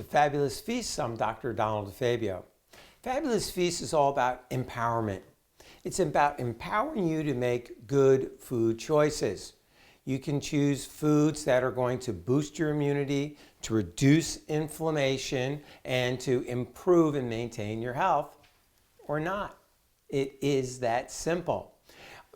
Fabulous Feasts. I'm Dr. Donald Defabio. Fabulous Feasts is all about empowerment. It's about empowering you to make good food choices. You can choose foods that are going to boost your immunity, to reduce inflammation, and to improve and maintain your health, or not. It is that simple.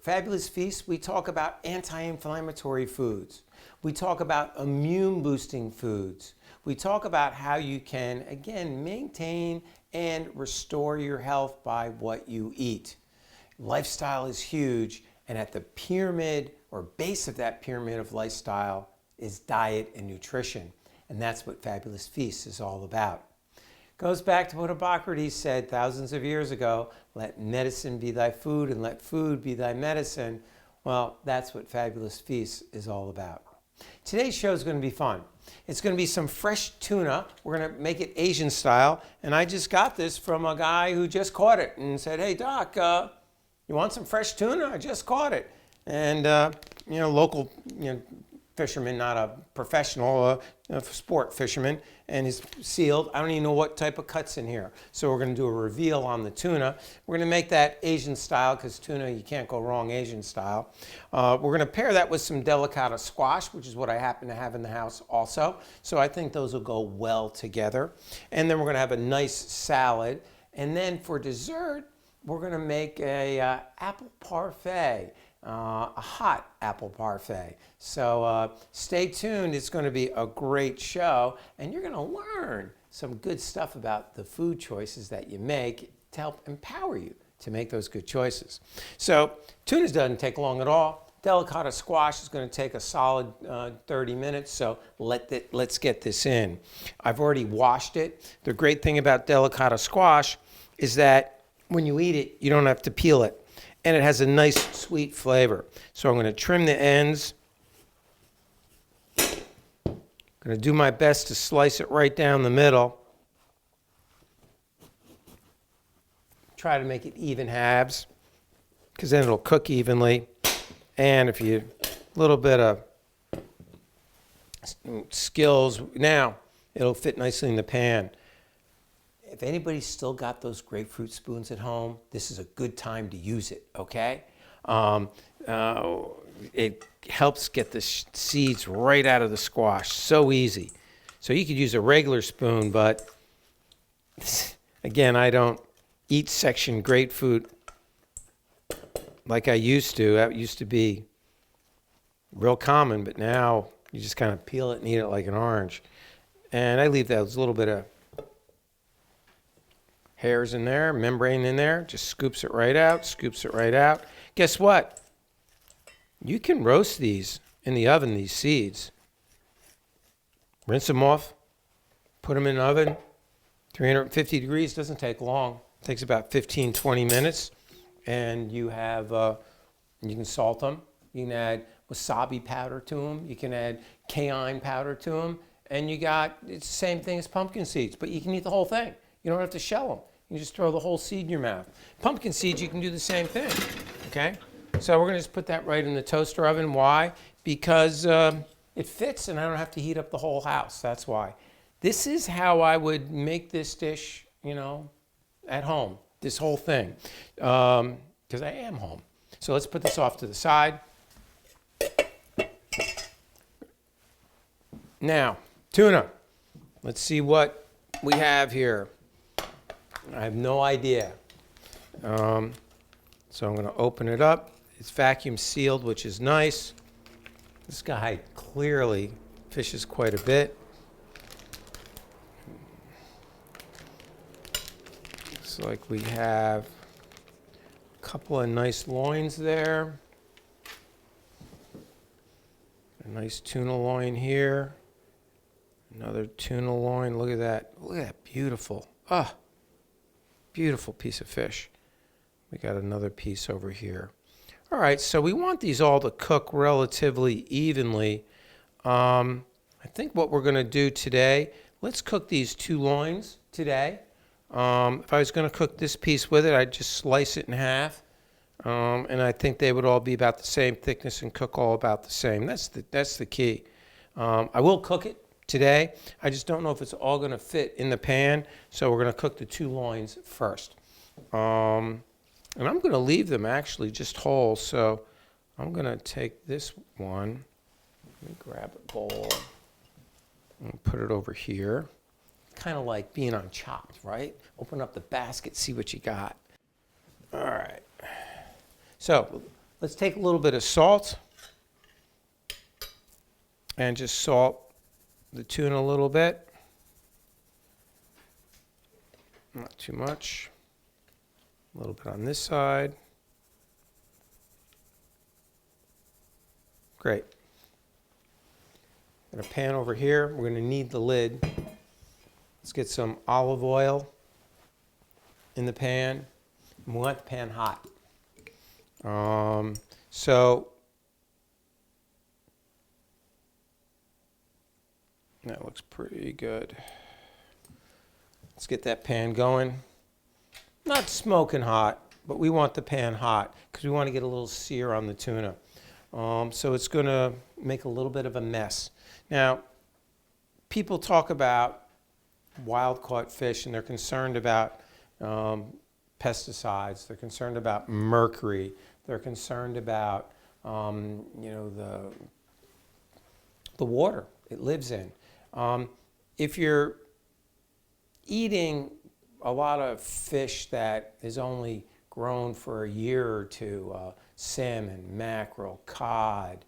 Fabulous Feasts, we talk about anti-inflammatory foods. We talk about immune-boosting foods. We talk about how you can, again, maintain and restore your health by what you eat. Lifestyle is huge, and at the pyramid or base of that pyramid of lifestyle is diet and nutrition. And that's what Fabulous Feasts is all about. Goes back to what Hippocrates said thousands of years ago, let medicine be thy food and let food be thy medicine. Well, that's what Fabulous Feasts is all about. Today's show is going to be fun. It's going to be some fresh tuna. We're going to make it Asian style. And I just got this from a guy who just caught it and said, hey, Doc, you want some fresh tuna? I just caught it. And, local, fisherman, not a professional, sport fisherman, and he's sealed. I don't even know what type of cut's in here. So we're going to do a reveal on the tuna. We're going to make that Asian style because tuna, you can't go wrong Asian style. We're going to pair that with some delicata squash, which is what I happen to have in the house also. So I think those will go well together. And then we're going to have a nice salad. And then for dessert, we're going to make a apple parfait. A hot apple parfait. So stay tuned. It's going to be a great show, and you're going to learn some good stuff about the food choices that you make to help empower you to make those good choices. So tuna doesn't take long at all. Delicata squash is going to take a solid 30 minutes, so let's get this in. I've already washed it. The great thing about delicata squash is that when you eat it, you don't have to peel it. And it has a nice sweet flavor. So I'm going to trim the ends. I'm going to do my best to slice it right down the middle. Try to make it even halves, because then it'll cook evenly. And if you, a little bit of skills, now it'll fit nicely in the pan. If anybody's still got those grapefruit spoons at home, this is a good time to use it, okay? It helps get the seeds right out of the squash, so easy. So you could use a regular spoon, but again, I don't eat section grapefruit like I used to. That used to be real common, but now you just kind of peel it and eat it like an orange. And I leave those little bit of hairs in there, membrane in there, just scoops it right out, scoops it right out. Guess what? You can roast these in the oven, these seeds. Rinse them off, put them in the oven, 350 degrees, doesn't take long. It takes about 15, 20 minutes. And you have, you can salt them. You can add wasabi powder to them. You can add cayenne powder to them. And you got, it's the same thing as pumpkin seeds, but you can eat the whole thing. You don't have to shell them. You just throw the whole seed in your mouth. Pumpkin seeds, you can do the same thing, okay? So we're going to just put that right in the toaster oven. Why? Because it fits and I don't have to heat up the whole house. That's why. This is how I would make this dish, at home, this whole thing, because I am home. So let's put this off to the side. Now, tuna. Let's see what we have here. I have no idea. So I'm going to open it up. It's vacuum sealed, which is nice. This guy clearly fishes quite a bit. Looks like we have a couple of nice loins there. A nice tuna loin here. Another tuna loin. Look at that. Look at that. Beautiful. Ah. Beautiful piece of fish. We got another piece over here. All right, so we want these all to cook relatively evenly. I think what we're going to do today, let's cook these two loins today. If I was going to cook this piece with it, I'd just slice it in half. And I think they would all be about the same thickness and cook all about the same. That's the key. I will cook it today. I just don't know if it's all going to fit in the pan, so we're going to cook the 2 loins first. And I'm going to leave them actually just whole, so I'm going to take this one. Let me grab a bowl and put it over here. Kind of like being on Chopped, right? Open up the basket, see what you got. All right. So let's take a little bit of salt and just salt the tuna a little bit. Not too much. A little bit on this side. Great. Got a pan over here. We're going to need the lid. Let's get some olive oil in the pan. We want the pan hot. So that looks pretty good. Let's get that pan going. Not smoking hot, but we want the pan hot because we want to get a little sear on the tuna. So it's going to make a little bit of a mess. Now, people talk about wild-caught fish, and they're concerned about pesticides. They're concerned about mercury. They're concerned about the water it lives in. If you're eating a lot of fish that is only grown for a year or two, salmon, mackerel, cod,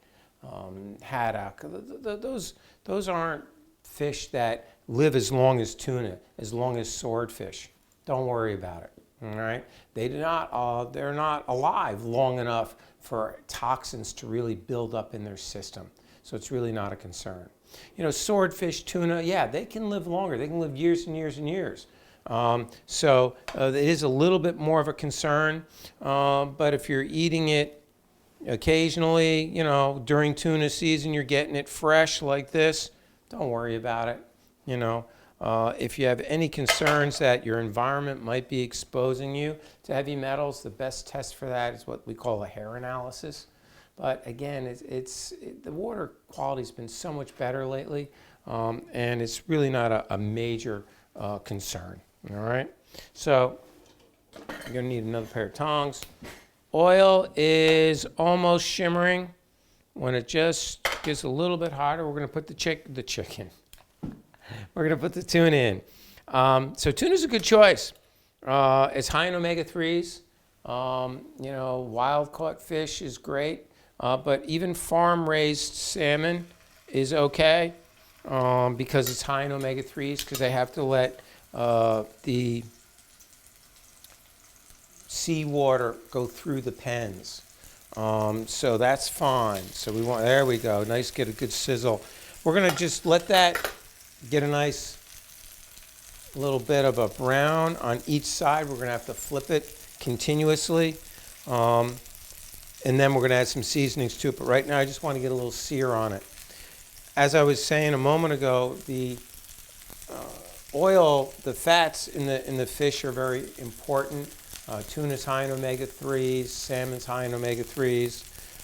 haddock, those aren't fish that live as long as tuna, as long as swordfish. Don't worry about it. All right, they're not alive long enough for toxins to really build up in their system. So it's really not a concern. You know, swordfish, tuna, yeah, they can live longer. They can live years and years and years. So it is a little bit more of a concern. But if you're eating it occasionally, you know, during tuna season, you're getting it fresh like this, don't worry about it. You know, if you have any concerns that your environment might be exposing you to heavy metals, the best test for that is what we call a hair analysis. But again, the water quality's been so much better lately, and it's really not a major concern. All right, so you're gonna need another pair of tongs. Oil is almost shimmering. When it just gets a little bit hotter, we're gonna put the chicken. We're gonna put the tuna in. So tuna's a good choice. It's high in omega-3s. You know, wild-caught fish is great. But even farm-raised salmon is okay because it's high in omega-3s, because they have to let the seawater go through the pens. So that's fine. So there we go. Nice, get a good sizzle. We're going to just let that get a nice little bit of a brown on each side. We're going to have to flip it continuously. And then we're going to add some seasonings to it. But right now, I just want to get a little sear on it. As I was saying a moment ago, the oil, the fats in the fish are very important. Tuna's high in omega-3s, salmon's high in omega-3s,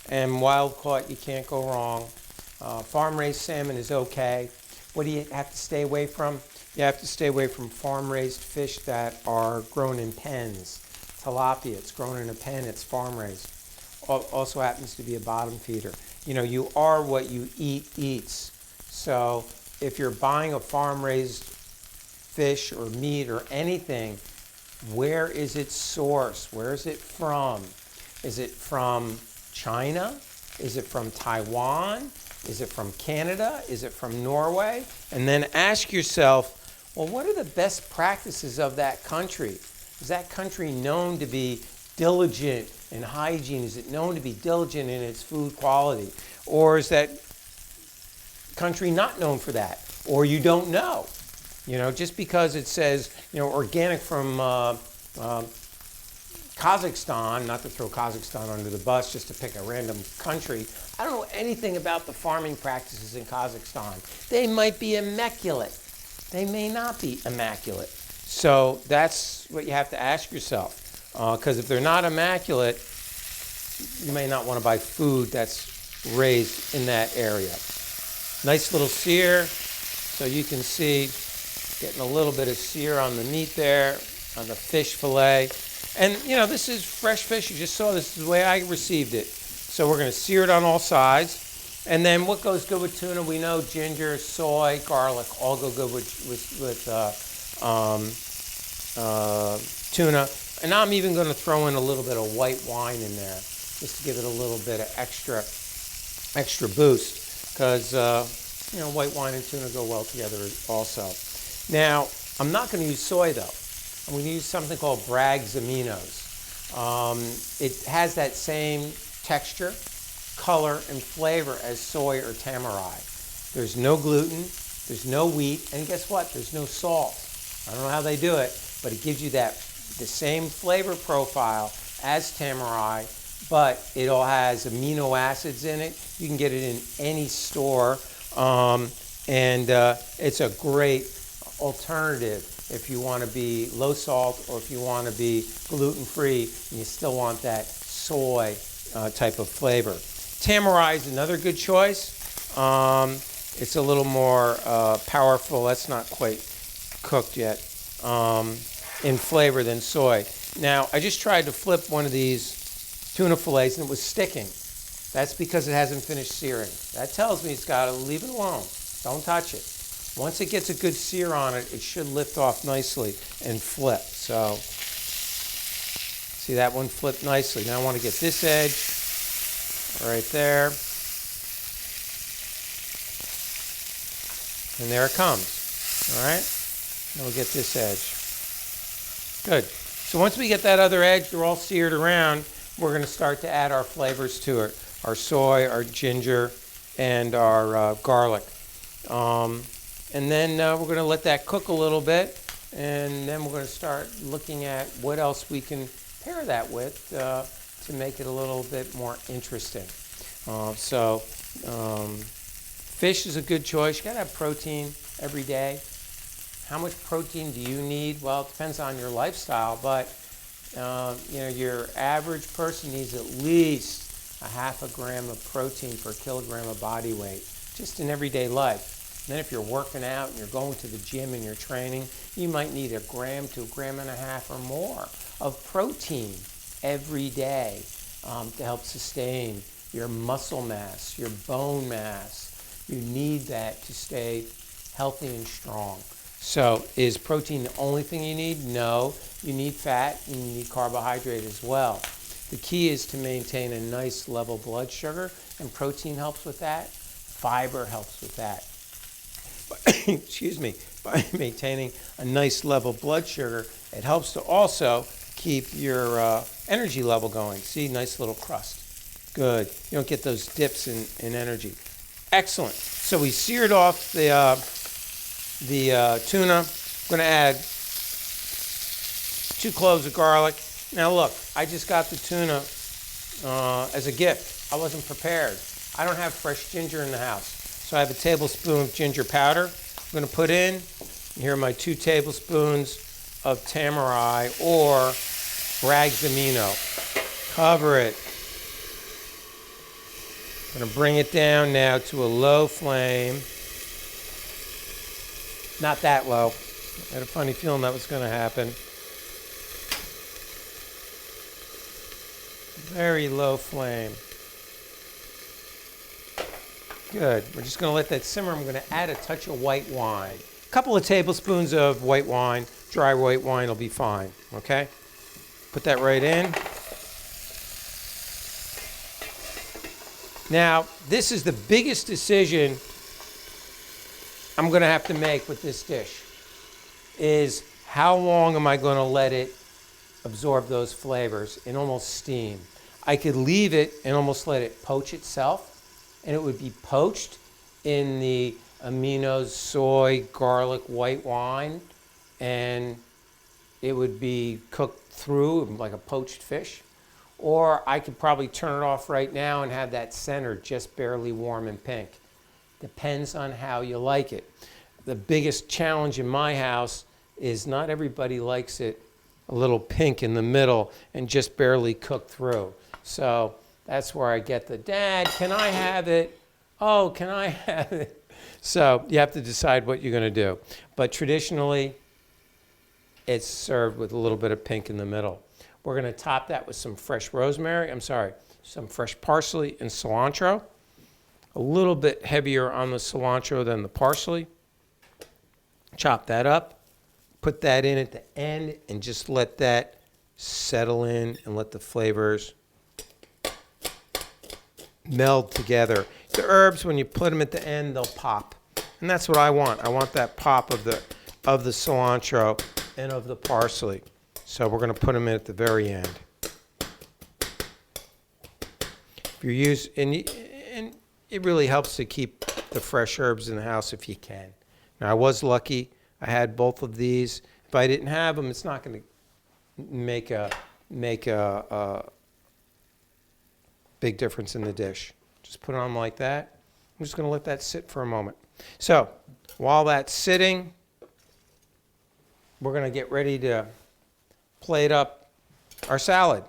and wild-caught, you can't go wrong. Farm-raised salmon is okay. What do you have to stay away from? You have to stay away from farm-raised fish that are grown in pens. Tilapia, it's grown in a pen, it's farm-raised. Also happens to be a bottom feeder. You know, you are what you eat eats. So if you're buying a farm-raised fish or meat or anything, where is its source? Where is it from? Is it from China? Is it from Taiwan? Is it from Canada? Is it from Norway? And then ask yourself, well, what are the best practices of that country? Is that country known to be diligent in hygiene? Is it known to be diligent in its food quality? Or is that country not known for that? Or you don't know? You know, just because it says, you know, organic from Kazakhstan, not to throw Kazakhstan under the bus, just to pick a random country, I don't know anything about the farming practices in Kazakhstan. They might be immaculate. They may not be immaculate. So that's what you have to ask yourself. Because if they're not immaculate, you may not want to buy food that's raised in that area. Nice little sear. So you can see getting a little bit of sear on the meat there, on the fish fillet. And this is fresh fish. You just saw this is the way I received it. So we're going to sear it on all sides. And then what goes good with tuna? We know ginger, soy, garlic all go good with tuna. And I'm even going to throw in a little bit of white wine in there just to give it a little bit of extra boost, because white wine and tuna go well together also. Now, I'm not going to use soy though. I'm going to use something called Bragg's Aminos. It has that same texture, color, and flavor as soy or tamari. There's no gluten, there's no wheat, and guess what? There's no salt. I don't know how they do it, but it gives you the same flavor profile as tamari, but it all has amino acids in it. You can get it in any store, and it's a great alternative if you want to be low salt or if you want to be gluten-free and you still want that soy type of flavor. Tamari is another good choice. It's a little more powerful. That's not quite cooked yet in flavor than soy. Now, I just tried to flip one of these tuna fillets and it was sticking. That's because it hasn't finished searing. That tells me it's got to leave it alone. Don't touch it. Once it gets a good sear on it, it should lift off nicely and flip. So, see that one flipped nicely. Now I want to get this edge right there. And there it comes. All right? Now we'll get this edge. Good. So once we get that other edge, they're all seared around, we're going to start to add our flavors to it. Our soy, our ginger, and our garlic. And then we're going to let that cook a little bit, and then we're going to start looking at what else we can pair that with to make it a little bit more interesting. Fish is a good choice. You got to have protein every day. How much protein do you need? Well, it depends on your lifestyle, but your average person needs at least a half a gram of protein per kilogram of body weight, just in everyday life. And then if you're working out and you're going to the gym and you're training, you might need a gram to a gram and a half or more of protein every day to help sustain your muscle mass, your bone mass. You need that to stay healthy and strong. So is protein the only thing you need? No. You need fat and you need carbohydrate as well. The key is to maintain a nice level blood sugar, and protein helps with that. Fiber helps with that. Excuse me. By maintaining a nice level blood sugar, it helps to also keep your energy level going. See, nice little crust. Good. You don't get those dips in energy. Excellent. So we seared off the tuna. I'm going to add 2 cloves of garlic. Now look, I just got the tuna as a gift. I wasn't prepared. I don't have fresh ginger in the house. So I have a tablespoon of ginger powder. I'm going to put in. Here are my 2 tablespoons of tamari or Bragg's Amino. Cover it. I'm going to bring it down now to a low flame. Not that low. I had a funny feeling that was going to happen. Very low flame. Good. We're just going to let that simmer. I'm going to add a touch of white wine. A couple of tablespoons of white wine. Dry white wine will be fine. Okay? Put that right in. Now, this is the biggest decision I'm going to have to make with this dish, is how long am I going to let it absorb those flavors and almost steam. I could leave it and almost let it poach itself, and it would be poached in the aminos, soy, garlic, white wine, and it would be cooked through like a poached fish. Or I could probably turn it off right now and have that center just barely warm and pink. Depends on how you like it. The biggest challenge in my house is not everybody likes it a little pink in the middle and just barely cooked through. So that's where I get the, Dad, can I have it? Oh, can I have it? So you have to decide what you're going to do. But traditionally, it's served with a little bit of pink in the middle. We're going to top that with some fresh rosemary, some fresh parsley and cilantro. A little bit heavier on the cilantro than the parsley. Chop that up, put that in at the end, and just let that settle in and let the flavors meld together. The herbs, when you put them at the end, they'll pop. And that's what I want. I want that pop of the cilantro and of the parsley. So we're going to put them in at the very end. If you're and it really helps to keep the fresh herbs in the house if you can. Now, I was lucky. I had both of these. If I didn't have them, it's not going to make a big difference in the dish. Just put it on like that. I'm just going to let that sit for a moment. So while that's sitting, we're going to get ready to plate up our salad.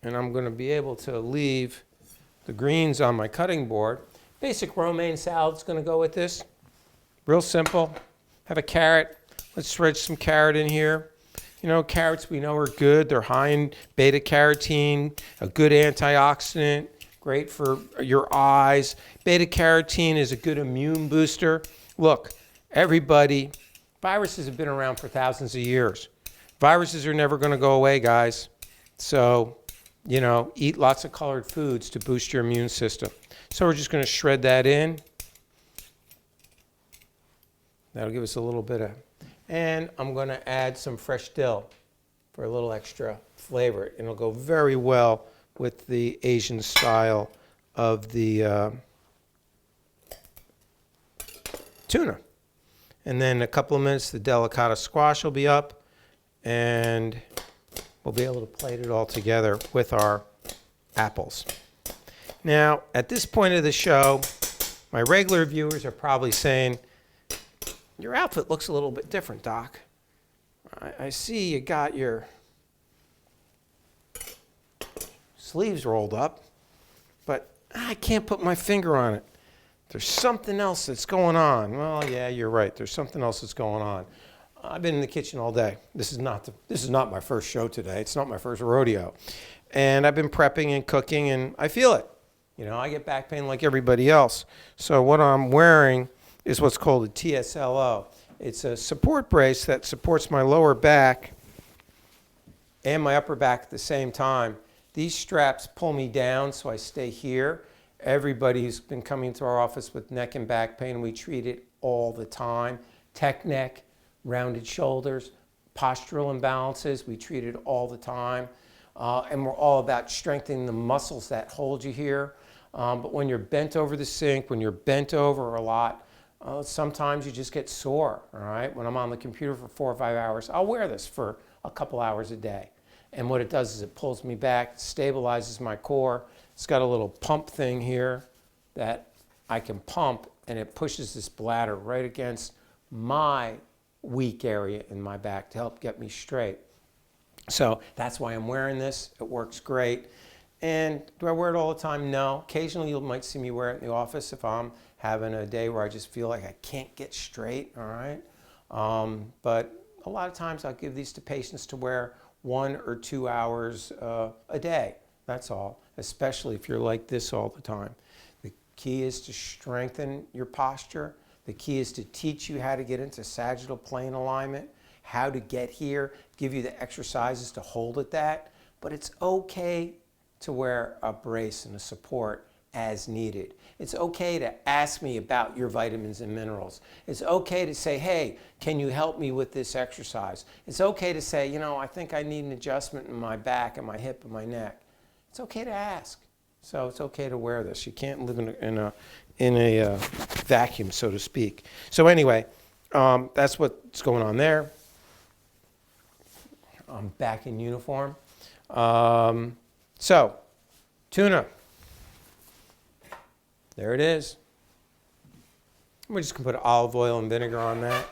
And I'm going to be able to leave the greens on my cutting board. Basic romaine salad's going to go with this. Real simple. Have a carrot. Let's shred some carrot in here. You know, carrots we know are good. They're high in beta carotene, a good antioxidant, great for your eyes. Beta carotene is a good immune booster. Look, everybody, viruses have been around for thousands of years. Viruses are never going to go away, guys. So, you know, eat lots of colored foods to boost your immune system. So we're just going to shred that in. That'll give us a little bit of, and I'm going to add some fresh dill for a little extra flavor. And it'll go very well with the Asian style of the tuna. And then in a couple of minutes, the delicata squash will be up, and we'll be able to plate it all together with our apples. Now, at this point of the show, my regular viewers are probably saying, your outfit looks a little bit different, Doc. I see you got your sleeves rolled up, but I can't put my finger on it. There's something else that's going on. Well, yeah, you're right. There's something else that's going on. I've been in the kitchen all day. This is not my first show today. It's not my first rodeo. And I've been prepping and cooking, and I feel it. You know, I get back pain like everybody else. So what I'm wearing is what's called a TSLO. It's a support brace that supports my lower back and my upper back at the same time. These straps pull me down so I stay here. Everybody who's been coming to our office with neck and back pain, we treat it all the time. Tech neck, rounded shoulders, postural imbalances, we treat it all the time. And we're all about strengthening the muscles that hold you here. But when you're bent over the sink, when you're bent over a lot, sometimes you just get sore, all right? When I'm on the computer for 4 or 5 hours, I'll wear this for a couple hours a day. And what it does is it pulls me back, stabilizes my core. It's got a little pump thing here that I can pump, and it pushes this bladder right against my weak area in my back to help get me straight. So that's why I'm wearing this. It works great. And do I wear it all the time? No. Occasionally you might see me wear it in the office if I'm having a day where I just feel like I can't get straight, all right? But a lot of times I'll give these to patients to wear 1 or 2 hours a day. That's all, especially if you're like this all the time. The key is to strengthen your posture. The key is to teach you how to get into sagittal plane alignment, how to get here, give you the exercises to hold at that. But it's okay to wear a brace and a support as needed. It's okay to ask me about your vitamins and minerals. It's okay to say, hey, can you help me with this exercise? It's okay to say, you know, I think I need an adjustment in my back and my hip and my neck. It's okay to ask. So it's okay to wear this. You can't live in a vacuum, so to speak. So anyway, that's what's going on there. I'm back in uniform. So, tuna. There it is. We're just going to put olive oil and vinegar on that.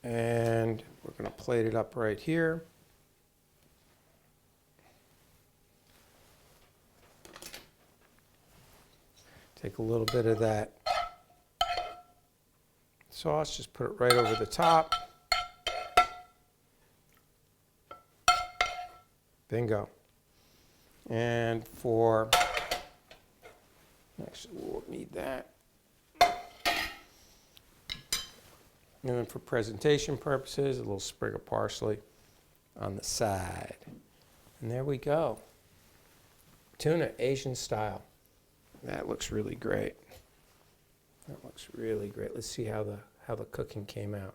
And we're going to plate it up right here. Take a little bit of that sauce, just put it right over the top. Bingo. And for, actually we'll need that. And then for presentation purposes, a little sprig of parsley on the side. And there we go. Tuna, Asian style. That looks really great. That looks really great. Let's see how the cooking came out.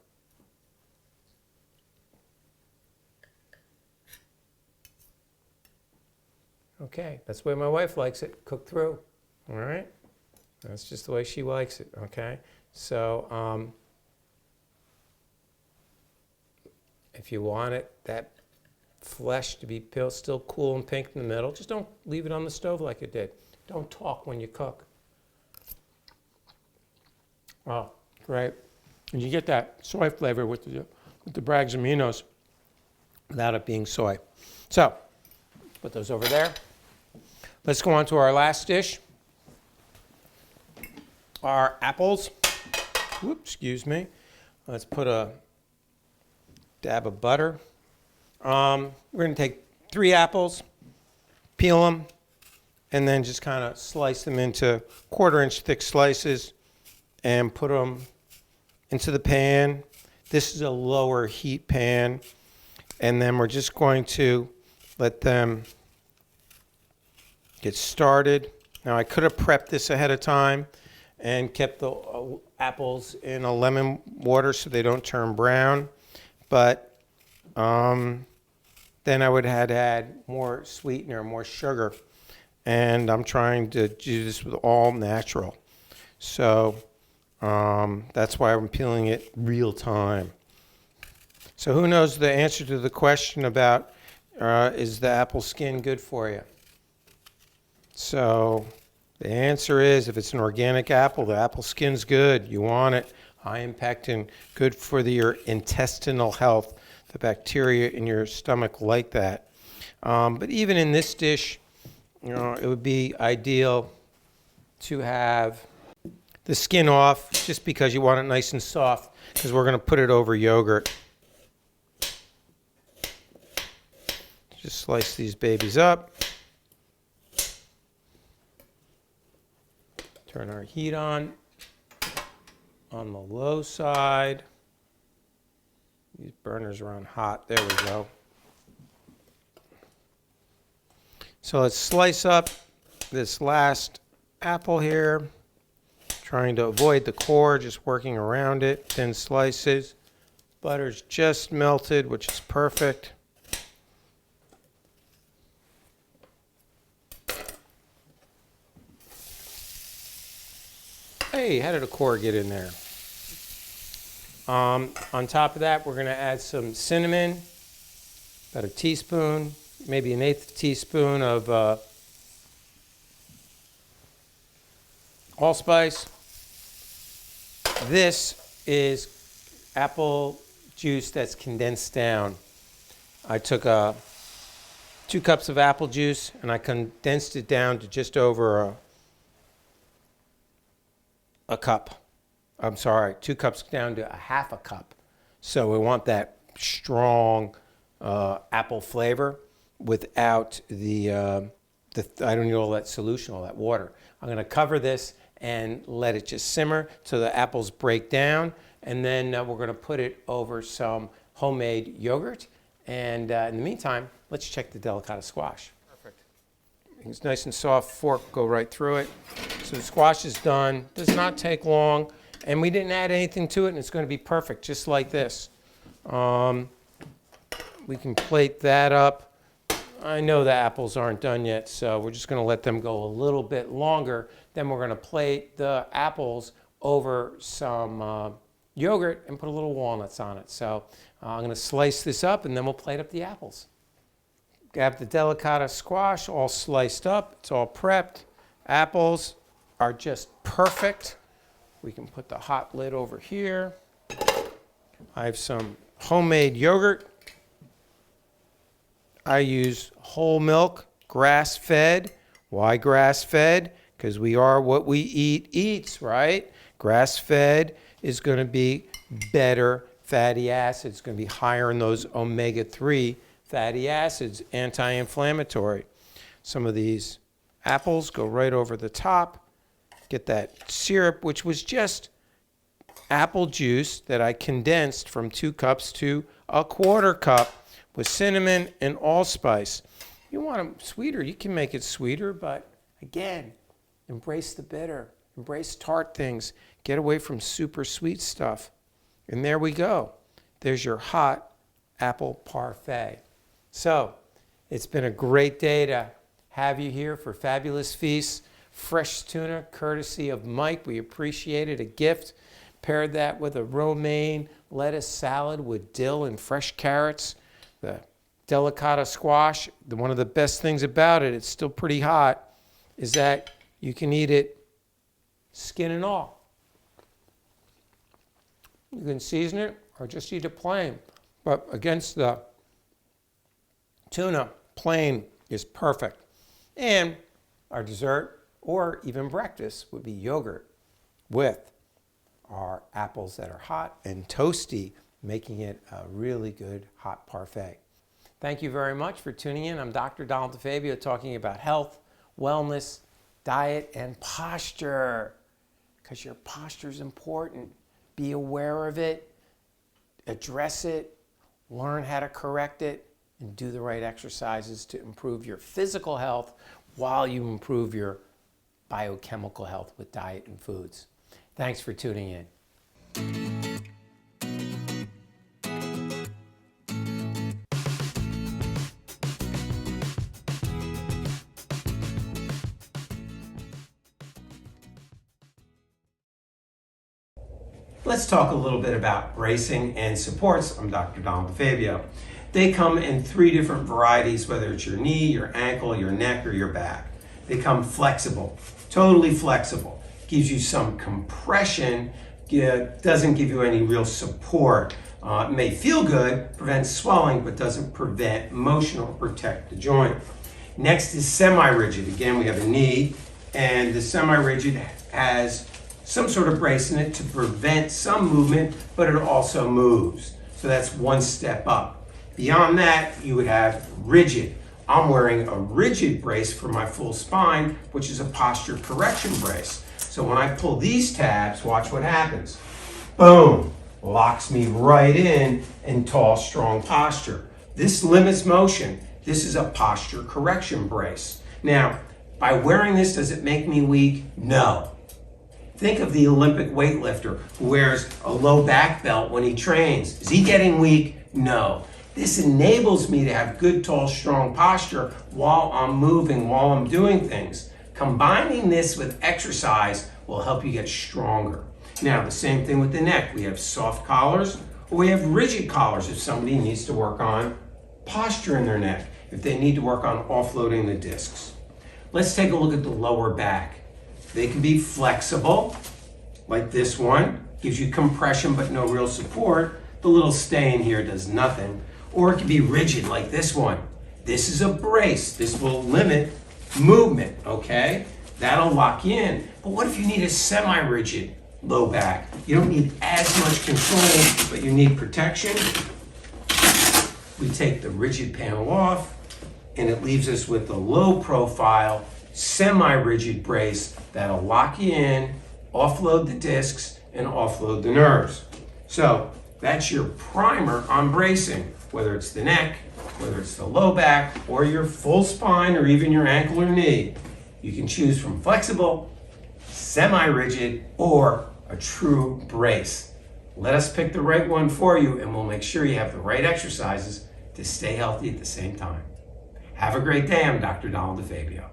Okay, that's the way my wife likes it, cooked through. All right? That's just the way she likes it, okay? So, if you want it, that flesh to be still cool and pink in the middle, just don't leave it on the stove like it did. Don't talk when you cook. Oh, great. And you get that soy flavor with the Bragg's aminos without it being soy. So, put those over there. Let's go on to our last dish. Our apples. Whoops, excuse me. Let's put a dab of butter. We're going to take 3 apples, peel them, and then just kind of slice them into 1/4-inch thick slices and put them into the pan. This is a lower heat pan. And then we're just going to let them get started. Now I could have prepped this ahead of time and kept the apples in a lemon water so they don't turn brown. But then I would have had to add more sweetener, more sugar. And I'm trying to do this with all natural. So that's why I'm peeling it real time. So who knows the answer to the question about is the apple skin good for you? So the answer is, if it's an organic apple, the apple skin's good. You want it. High in pectin, good for your intestinal health. The bacteria in your stomach like that. But even in this dish, it would be ideal to have the skin off, just because you want it nice and soft, because we're going to put it over yogurt. Just slice these babies up. Turn our heat on the low side. These burners are on hot. There we go. So let's slice up this last apple here. Trying to avoid the core, just working around it. Thin slices. Butter's just melted, which is perfect. Hey, how did a core get in there? On top of that, we're going to add some cinnamon, about a teaspoon, maybe 1/8 teaspoon of allspice. This is apple juice that's condensed down. I took 2 cups of apple juice and I condensed it down to just over a cup. I'm sorry, 2 cups down to 1/2 cup. So we want that strong apple flavor without I don't need all that solution, all that water. I'm going to cover this and let it just simmer till the apples break down. And then we're going to put it over some homemade yogurt. And in the meantime, let's check the delicata squash. Perfect. It's nice and soft. Fork, go right through it. So the squash is done. Does not take long. And we didn't add anything to it, and it's going to be perfect, just like this. We can plate that up. I know the apples aren't done yet, so we're just going to let them go a little bit longer. Then we're going to plate the apples over some yogurt and put a little walnuts on it. So I'm going to slice this up, and then we'll plate up the apples. Got the delicata squash all sliced up. It's all prepped. Apples are just perfect. We can put the hot lid over here. I have some homemade yogurt. I use whole milk, grass-fed. Why grass-fed? Because we are what we eat eats, right? Grass-fed. is going to be better fatty acids. It's going to be higher in those omega-3 fatty acids, anti-inflammatory. Some of these apples go right over the top. Get that syrup, which was just apple juice that I condensed from 2 cups to a 1/4 cup with cinnamon and allspice. You want them sweeter, you can make it sweeter, but again, embrace the bitter, embrace tart things, get away from super sweet stuff. And there we go. There's your hot apple parfait. So, it's been a great day to have you here for Fabulous Feasts. Fresh tuna, courtesy of Mike. We appreciate it. A gift. Paired that with a romaine lettuce salad with dill and fresh carrots. The delicata squash. One of the best things about it, it's still pretty hot, is that you can eat it skin and all. You can season it or just eat it plain. But against the tuna, plain is perfect. And our dessert or even breakfast would be yogurt with our apples that are hot and toasty, making it a really good hot parfait. Thank you very much for tuning in. I'm Dr. Donald Defabio talking about health, wellness, diet, and posture. Because your posture is important. Be aware of it, address it, learn how to correct it, and do the right exercises to improve your physical health while you improve your biochemical health with diet and foods. Thanks for tuning in. Let's talk a little bit about bracing and supports. I'm Dr. Donald Defabio. They come in 3 different varieties, whether it's your knee, your ankle, your neck, or your back. They come flexible, totally flexible. Gives you some compression, doesn't give you any real support. It may feel good, prevents swelling, but doesn't prevent motion or protect the joint. Next is semi-rigid. Again, we have a knee, and the semi-rigid has some sort of brace in it to prevent some movement, but it also moves. So that's one step up. Beyond that, you would have rigid. I'm wearing a rigid brace for my full spine, which is a posture correction brace. So when I pull these tabs, watch what happens. Boom, locks me right in tall, strong posture. This limits motion. This is a posture correction brace. Now, by wearing this, does it make me weak? No. Think of the Olympic weightlifter who wears a low back belt when he trains. Is he getting weak? No. This enables me to have good, tall, strong posture while I'm moving, while I'm doing things. Combining this with exercise will help you get stronger. Now, the same thing with the neck. We have soft collars or we have rigid collars if somebody needs to work on posture in their neck, if they need to work on offloading the discs. Let's take a look at the lower back. They can be flexible, like this one, gives you compression but no real support. The little stay in here does nothing. Or it can be rigid, like this one. This is a brace. This will limit movement, okay? That'll lock you in. But what if you need a semi-rigid low back? You don't need as much control, but you need protection. We take the rigid panel off, and it leaves us with the low profile, semi-rigid brace that'll lock you in, offload the discs, and offload the nerves. So that's your primer on bracing, whether it's the neck, whether it's the low back, or your full spine, or even your ankle or knee. You can choose from flexible, semi-rigid, or a true brace. Let us pick the right one for you, and we'll make sure you have the right exercises to stay healthy at the same time. Have a great day. I'm Dr. Donald Defabio.